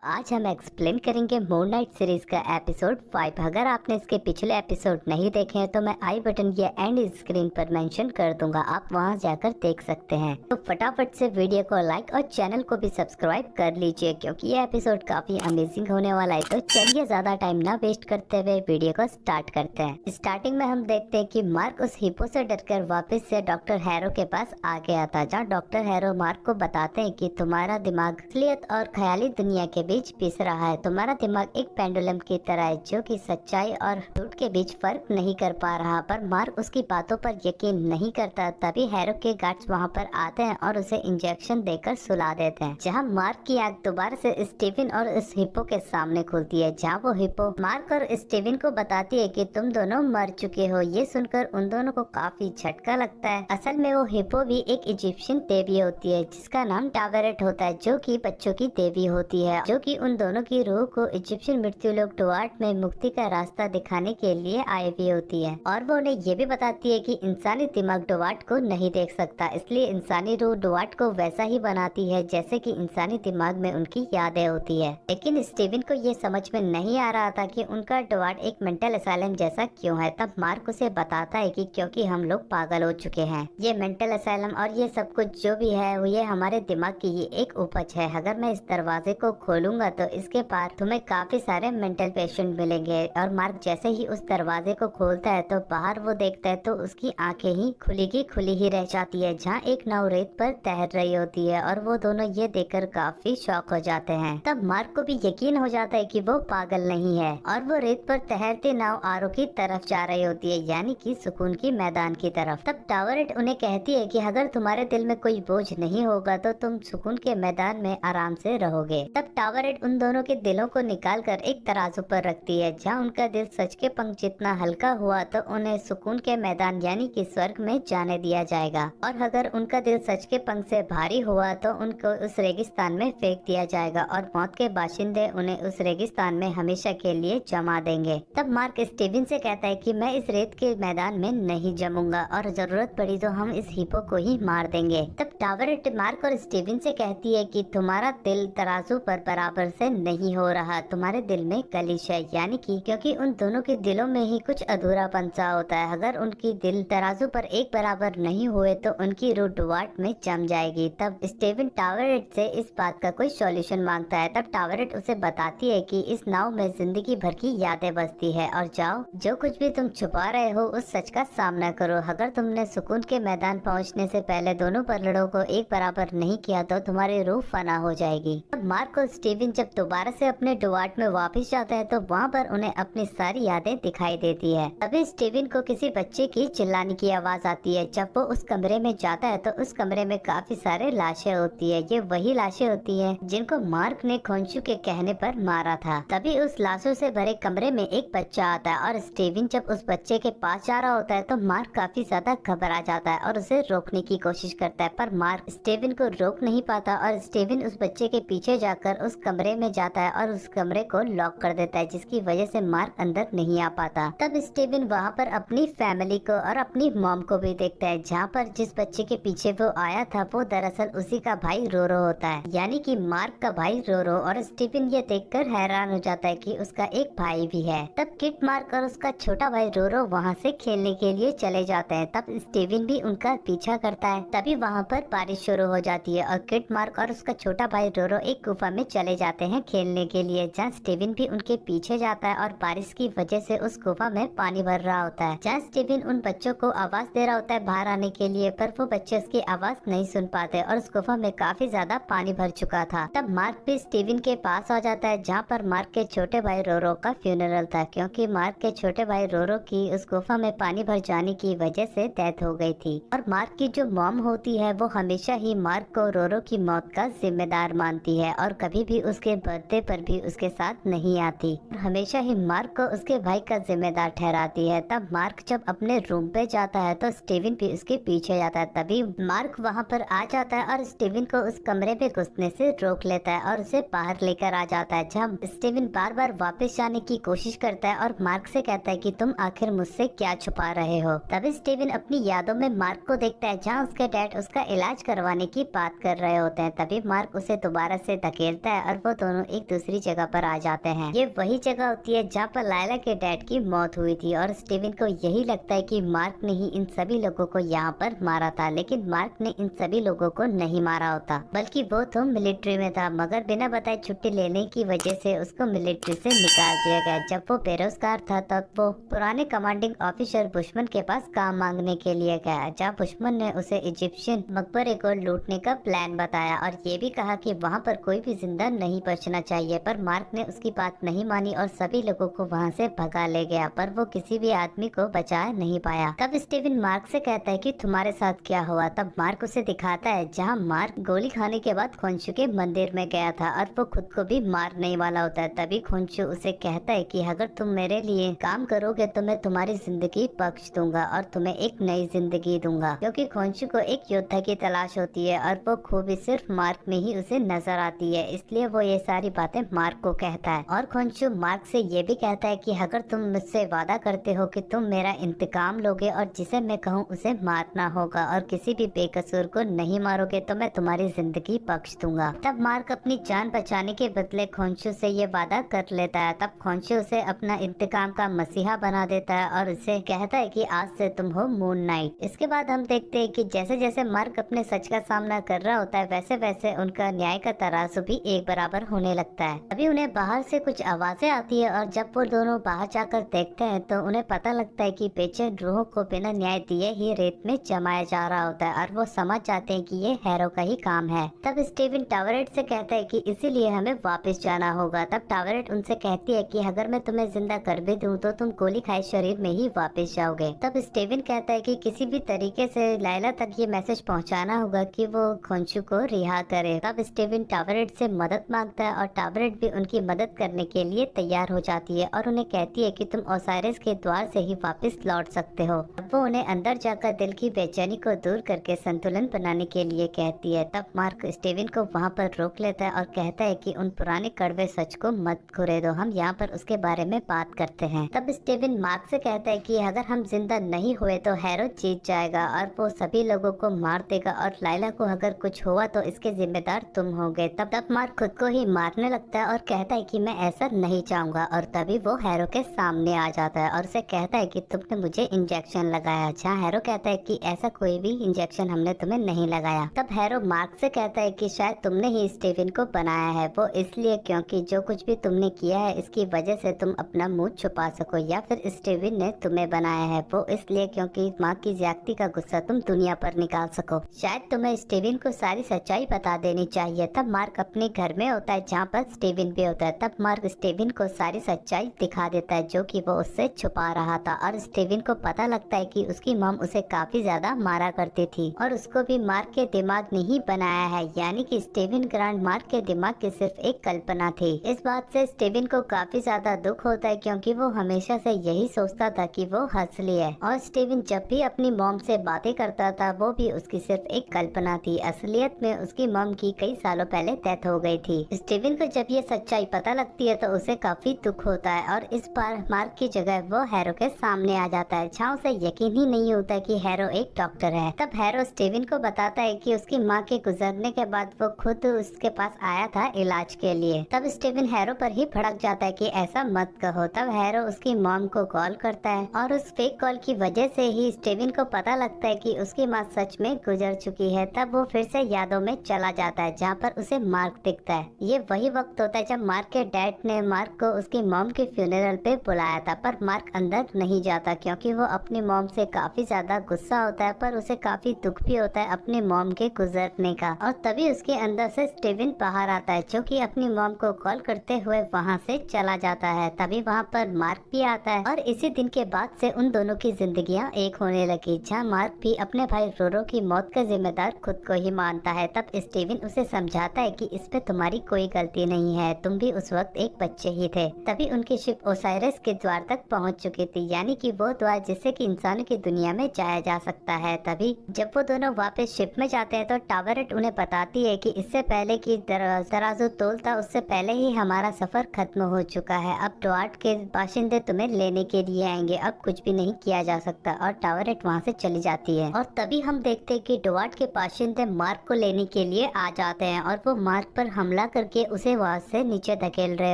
आज हम एक्सप्लेन करेंगे मून नाइट सीरीज का एपिसोड 5। अगर आपने इसके पिछले एपिसोड नहीं देखे हैं तो मैं आई बटन या एंड स्क्रीन पर मेंशन कर दूंगा, आप वहां जाकर देख सकते हैं। तो फटाफट से वीडियो को लाइक और चैनल को भी सब्सक्राइब कर लीजिए क्योंकि ये एपिसोड काफी अमेजिंग होने वाला है। तो चलिए ज्यादा टाइम ना वेस्ट करते हुए वीडियो को स्टार्ट करते हैं। स्टार्टिंग में हम देखते हैं कि मार्क उस हिप्पो से डरकर वापस से डॉक्टर हैरो के पास आ गया था, जहाँ डॉक्टर हैरो मार्क को बताते हैं कि तुम्हारा दिमाग असलियत और ख्याली दुनिया के बीच पिस रहा है। तुम्हारा दिमाग एक पेंडुलम की तरह है जो कि सच्चाई और झूठ के बीच फर्क नहीं कर पा रहा। पर मार्क उसकी बातों पर यकीन नहीं करता। तभी हैरो के गार्ड्स वहां पर आते हैं और उसे इंजेक्शन देकर सुला देते हैं, जहां मार्क की आंख दोबारा से स्टीवन और इस हिप्पो के सामने खुलती है, जहां वो हिप्पो मार्क और स्टीवन को बताती है कि तुम दोनों मर चुके हो। ये सुनकर उन दोनों को काफी झटका लगता है। असल में वो हिप्पो भी एक इजिप्शियन देवी होती है जिसका नाम टावेरेट होता है, जो कि बच्चों की देवी होती है, जो कि उन दोनों की रूह को इजिप्शियन मृत्यु लोक डुआर्ट में मुक्ति का रास्ता दिखाने के लिए आई हुई होती है। और वो उन्हें ये भी बताती है कि इंसानी दिमाग डुआर्ट को नहीं देख सकता, इसलिए इंसानी रूह डुआर्ट को वैसा ही बनाती है जैसे कि इंसानी दिमाग में उनकी यादें होती है। लेकिन स्टीवन को ये समझ में नहीं आ रहा था कि उनका डुआर्ट एक मेंटल असाइलम जैसा क्यों है। तब मार्क उसे बताता है कि क्योंकि हम लोग पागल हो चुके हैं। ये मेंटल असाइलम और ये सब कुछ जो भी है ये हमारे दिमाग की ये एक उपज है। अगर मैं इस दरवाजे को खोलूंगा तो इसके पार तुम्हें काफी सारे मेंटल पेशेंट मिलेंगे। और मार्क जैसे ही उस दरवाजे को खोलता है तो बाहर वो देखता है तो उसकी आंखें ही खुली की खुली ही रह जाती है, जहाँ एक नाव रेत पर तैर रही होती है। और वो दोनों ये देखकर काफी शॉक हो जाते हैं। तब मार्क को भी यकीन हो जाता है कि वो पागल नहीं है और वो रेत पर तैरते नाव आरो की तरफ जा रही होती है, यानी कि सुकून की मैदान की तरफ। तब टावरेट उन्हें कहती है कि अगर तुम्हारे दिल में कोई बोझ नहीं होगा तो तुम सुकून के मैदान में आराम से रहोगे। तब टावरेट उन दोनों के दिलों को निकालकर एक तराजू पर रखती है, जहां उनका दिल सच के पंख जितना हल्का हुआ तो उन्हें सुकून के मैदान यानी कि स्वर्ग में जाने दिया जाएगा, और अगर उनका दिल सच के पंख से भारी हुआ तो उनको उस रेगिस्तान में फेंक दिया जाएगा और मौत के बाशिंदे उन्हें उस रेगिस्तान में हमेशा के लिए जमा देंगे। तब मार्क स्टीवन से कहता है कि मैं इस रेत के मैदान में नहीं जमूंगा और जरूरत पड़ी तो हम इस हिप्पो को ही मार देंगे। तब टावरेट मार्क और स्टीवन से कहती है कि तुम्हारा दिल तराजू पर बराबर से नहीं हो रहा, तुम्हारे दिल में कलिश है, यानी कि क्योंकि उन दोनों के दिलों में ही कुछ अधूरापन सा होता है। अगर उनकी दिल तराजू पर एक बराबर नहीं हुए तो उनकी रूह डुआर्ट में जम जाएगी। तब स्टीवन टावरेट से इस बात का कोई सॉल्यूशन मांगता है। तब टावरेट उसे बताती है कि इस नाव में जिंदगी भर की यादें बसती है और जाओ, जो कुछ भी तुम छुपा रहे हो उस सच का सामना करो। अगर तुमने सुकून के मैदान पहुंचने से पहले दोनों पलड़ों को एक बराबर नहीं किया तो तुम्हारी रूह फना हो जाएगी। अब मार्क और स्टीवन जब दोबारा से अपने डुआर्ट में वापस जाते हैं तो वहाँ पर उन्हें अपनी सारी यादें दिखाई देती है। तभी स्टीवन को किसी बच्चे की चिल्लाने की आवाज आती है। जब वो उस कमरे में जाता है तो उस कमरे में काफी सारे लाशें होती है। ये वही लाशें होती है जिनको मार्क ने खोंशू के कहने पर मारा था। तभी उस लाशों से भरे कमरे में एक बच्चा आता है और स्टीवन जब उस बच्चे के पास जा रहा होता है तो मार्क काफी ज्यादा घबरा जाता है और उसे रोकने की कोशिश करता है, पर मार्क स्टीवन को रोक नहीं पाता और स्टीवन उस बच्चे के पीछे जाकर उस कमरे में जाता है और उस कमरे को लॉक कर देता है, जिसकी वजह से मार्क अंदर नहीं आ पाता। तब स्टीवन वहाँ पर अपनी फैमिली को और अपनी मॉम को भी देखता है, जहाँ पर जिस बच्चे के पीछे वो आया था वो दरअसल उसी का भाई रोरो होता है, यानी कि मार्क का भाई रोरो। और स्टीवन ये देखकर हैरान हो जाता है कि उसका एक भाई भी है। तब किट मार्क और उसका छोटा भाई रोरो वहाँ से खेलने के लिए चले जाते हैं। तब स्टीवन भी उनका पीछा करता है। तभी वहाँ पर बारिश शुरू हो जाती है और किट मार्क और उसका छोटा भाई रोरो एक गुफा में चले जाते हैं खेलने के लिए, जहाँ स्टीवन भी उनके पीछे जाता है और बारिश की वजह से उस गुफा में पानी भर रहा होता है, जहाँ स्टीवन उन बच्चों को आवाज दे रहा होता है बाहर आने के लिए, पर वो बच्चे उसकी आवाज नहीं सुन पाते और उस गुफा में काफी ज्यादा पानी भर चुका था। तब मार्क भी स्टीवन के पास आ जाता है, जहाँ पर मार्क के छोटे भाई रोरो का फ्यूनरल था, क्योंकि मार्क के छोटे भाई रोरो की उस गुफा में पानी भर जाने की वजह से डेथ हो गई थी। और मार्क की जो मॉम होती है वो हमेशा ही मार्क को रोरो की मौत का जिम्मेदार मानती है और कभी भी उसके बर्थडे पर भी उसके साथ नहीं आती और हमेशा ही मार्क को उसके भाई का जिम्मेदार ठहराती है। तब मार्क जब अपने रूम पे जाता है तो स्टीवन भी उसके पीछे जाता है। तभी मार्क वहाँ पर आ जाता है और स्टीवन को उस कमरे में घुसने से रोक लेता है और उसे बाहर लेकर आ जाता है, जहाँ स्टीवन बार बार वापस जाने की कोशिश करता है और मार्क से कहता है कि तुम आखिर मुझसे क्या छुपा रहे हो। तभी स्टीवन अपनी यादों में मार्क को देखता है, जहाँ उसके डैड उसका इलाज करवाने की बात कर रहे होते हैं। तभी मार्क उसे दोबारा से धकेलता है और और वो दोनों एक दूसरी जगह पर आ जाते हैं। ये वही जगह होती है जहाँ पर लायला के डैड की मौत हुई थी और स्टीवन को यही लगता है कि मार्क ने ही इन सभी लोगों को यहाँ पर मारा था, लेकिन मार्क ने इन सभी लोगों को नहीं मारा होता, बल्कि वो तो मिलिट्री में था, मगर बिना बताए छुट्टी लेने की वजह से उसको मिलिट्री से निकाल दिया गया। जब वो बेरोजगार था तब वो पुराने कमांडिंग ऑफिसर बुशमन के पास काम मांगने के लिए गया, जहाँ बुशमन ने उसे इजिप्शियन मकबरे को लूटने का प्लान बताया और ये भी कहा कि वहाँ पर कोई भी जिंदा नहीं बचना चाहिए। पर मार्क ने उसकी बात नहीं मानी और सभी लोगों को वहाँ से भगा ले गया, पर वो किसी भी आदमी को बचा नहीं पाया। तब स्टीवन मार्क से कहता है कि तुम्हारे साथ क्या हुआ। तब मार्क उसे दिखाता है जहाँ मार्क गोली खाने के बाद खोंशू के मंदिर में गया था और वो खुद को भी मारने वाला होता है। तभी खोंशू उसे कहता है कि अगर तुम मेरे लिए काम करोगे तो मैं तुम्हारी जिंदगी बख्श दूंगा और तुम्हें एक नई जिंदगी दूंगा, क्योंकि खोंशू को एक योद्धा की तलाश होती है और वो खूबी सिर्फ मार्क में ही उसे नजर आती है, इसलिए वो ये सारी बातें मार्क को कहता है। और खोंशू मार्क से ये भी कहता है कि अगर तुम मुझसे वादा करते हो कि तुम मेरा इंतकाम लोगे और जिसे मैं कहूँ उसे मारना होगा और किसी भी बेकसूर को नहीं मारोगे तो मैं तुम्हारी जिंदगी बख्श दूंगा। तब मार्क अपनी जान बचाने के बदले खोंशू से ये वादा कर लेता है। तब खोंशू उसे अपना इंतकाम का मसीहा बना देता है और उसे कहता है कि आज से तुम हो मून नाइट। इसके बाद हम देखते हैं कि जैसे जैसे मार्क अपने सच का सामना कर रहा होता है वैसे वैसे उनका न्याय का तराजू भी एक बराबर होने लगता है। अभी उन्हें बाहर से कुछ आवाजें आती है और जब वो दोनों बाहर जाकर देखते हैं तो उन्हें पता लगता है कि बेचैन रूहों को बिना न्याय दिए ही रेत में जमाया जा रहा होता है और वो समझ जाते हैं कि ये हैरो का ही काम है। तब स्टीवन टावरेट से कहता है कि इसीलिए हमें वापस जाना होगा। तब टावरेट उनसे कहती है कि अगर मैं तुम्हें जिंदा कर भी दूं तो तुम गोली खाए शरीर में ही वापस जाओगे। तब स्टीवन कहता है कि किसी भी तरीके से लायला तक ये मैसेज पहुंचाना होगा कि वो खोंशू को रिहा करे। तब स्टीवन टावरेट से मदद मांगता है और टावरेट भी उनकी मदद करने के लिए तैयार हो जाती है और उन्हें कहती है कि तुम ओसाइरिस के द्वार से ही वापस लौट सकते हो। वो उन्हें अंदर जाकर दिल की बेचैनी को दूर करके संतुलन बनाने के लिए कहती है। तब मार्क स्टीवन को वहाँ पर रोक लेता है और कहता है कि उन पुराने कड़वे सच को मत खुरेदो, हम यहाँ पर उसके बारे में बात करते हैं। तब स्टीवन मार्क से कहता है कि अगर हम जिंदा नहीं हुए तो हैरो जीत जाएगा और वो सभी लोगों को मार देगा और लायला को अगर कुछ हुआ तो इसके जिम्मेदार तुम होगे। तब मार्क खुद को ही मारने लगता है और कहता है कि मैं ऐसा नहीं चाहूंगा और तभी वो हैरो के सामने आ जाता है और उसे कहता है कि तुमने मुझे इंजेक्शन लगाया, जहाँ हैरो कहता है कि ऐसा कोई भी इंजेक्शन हमने तुम्हें नहीं लगाया। तब हैरो मार्क से कहता है कि शायद तुमने ही स्टीवन को बनाया है, वो इसलिए क्योंकि जो कुछ भी तुमने किया है इसकी वजह से तुम अपना मुंह छुपा सको, या फिर स्टीवन ने तुम्हें बनाया है वो इसलिए क्योंकि माँ की ज्यादती का गुस्सा तुम दुनिया पर निकाल सको। शायद तुम्हें स्टीवन को सारी सच्चाई बता देनी चाहिए। तब मार्क अपने घर में होता है जहाँ पर स्टीवन भी होता है। तब मार्क स्टीवन को सारी सच्चाई दिखा देता है जो कि वो उससे छुपा रहा था और स्टीवन को पता लगता है कि उसकी मॉम उसे काफी ज्यादा मारा करती थी और उसको भी मार्क के दिमाग ने ही बनाया है, यानी कि स्टीवन ग्रांड मार्क के दिमाग की सिर्फ एक कल्पना थी। इस बात से स्टीवन को काफी ज्यादा दुख होता है क्योंकि वो हमेशा से यही सोचता था कि वो असली है और स्टीवन जब भी अपनी मॉम से बातें करता था वो भी उसकी सिर्फ एक कल्पना थी। असलियत में उसकी मॉम की कई सालों पहले डेथ हो गई थी। स्टीवन को जब ये सच्चाई पता लगती है तो उसे काफी दुख होता है और इस बार मार्क की जगह वो हैरो के सामने आ जाता है, जहाँ उसे यकीन ही नहीं होता कि हैरो एक डॉक्टर है। तब हैरो स्टीवन को बताता है कि उसकी माँ के गुजरने के बाद वो खुद उसके पास आया था इलाज के लिए। तब स्टीवन हैरो पर ही भड़क जाता है कि ऐसा मत कहो। तब हैरो उसकी मॉम को कॉल करता है और उस फेक कॉल की वजह से ही स्टीवन को पता लगता है कि उसकी माँ सच में गुजर चुकी है। तब वो फिर से यादों में चला जाता है जहाँ पर उसे मार्क दिखता है। ये वही वक्त होता है जब मार्क के डैड ने मार्क को उसकी मॉम के फ्यूनरल पे बुलाया था, पर मार्क अंदर नहीं जाता क्योंकि वो अपनी मॉम से काफी ज्यादा गुस्सा होता है, पर उसे काफी दुख भी होता है अपनी मॉम के गुजरने का। और तभी उसके अंदर से स्टीवन बाहर आता है जो कि अपनी मॉम को कॉल करते हुए वहाँ से चला जाता है। तभी वहाँ पर मार्क भी आता है और इसी दिन के बाद से उन दोनों की जिंदगियाँ एक होने लगी, जहाँ मार्क भी अपने भाई रोरो की मौत का जिम्मेदार खुद को ही मानता है। तब स्टीवन उसे समझाता है कि इस पे तुम्हारी कोई गलती नहीं है, तुम भी उस वक्त एक बच्चे ही थे। तभी उनकी शिप ओसाइरिस के द्वार तक पहुंच चुकी थी, यानी कि वो द्वार जिससे कि इंसानों की दुनिया में जाया जा सकता है। तभी जब वो दोनों वापस शिप में जाते हैं तो टावरेट उन्हें बताती है कि इससे पहले की तराजू तोल था उससे पहले ही हमारा सफर खत्म हो चुका है, अब डॉट के बाशिंदे तुम्हें लेने के लिए आएंगे, अब कुछ भी नहीं किया जा सकता। और टावरेट वहाँ से चली जाती है और तभी हम देखते हैं कि डॉट के बाशिंदे मार्क को लेने के लिए आ जाते हैं और वो मार्क पर हमला जा करके उसे वहाँ से नीचे धकेल रहे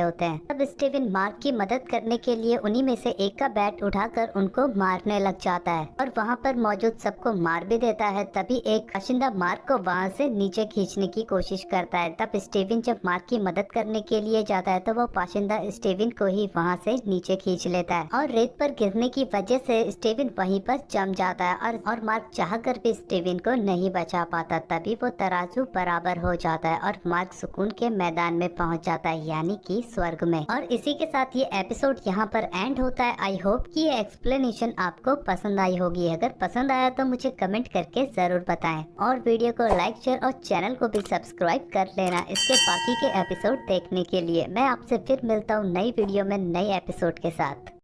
होते हैं। तब स्टीवन मार्क की मदद करने के लिए उन्हीं में से एक का बैट उठाकर उनको मारने लग जाता है और वहाँ पर मौजूद सबको मार भी देता है। तभी एक बाशिंदा मार्क को वहाँ से नीचे खींचने की कोशिश करता है। तब स्टीवन जब मार्क की मदद करने के लिए जाता है तो वो बाशिंदा स्टीवन को ही वहाँ से नीचे खींच लेता है और रेत पर गिरने की वजह से स्टीवन वहीं पर जम जाता है और मार्क चाहकर भी स्टीवन को नहीं बचा पाता। तभी वो तराजू बराबर हो जाता है और मार्क सुकून के मैदान में पहुंच जाता है, यानी कि स्वर्ग में। और इसी के साथ ये एपिसोड यहाँ पर एंड होता है। आई होप कि ये एक्सप्लेनेशन आपको पसंद आई होगी। अगर पसंद आया तो मुझे कमेंट करके जरूर बताएं और वीडियो को लाइक शेयर और चैनल को भी सब्सक्राइब कर लेना इसके बाकी के एपिसोड देखने के लिए। मैं आपसे फिर मिलता हूँ नई वीडियो में नए एपिसोड के साथ।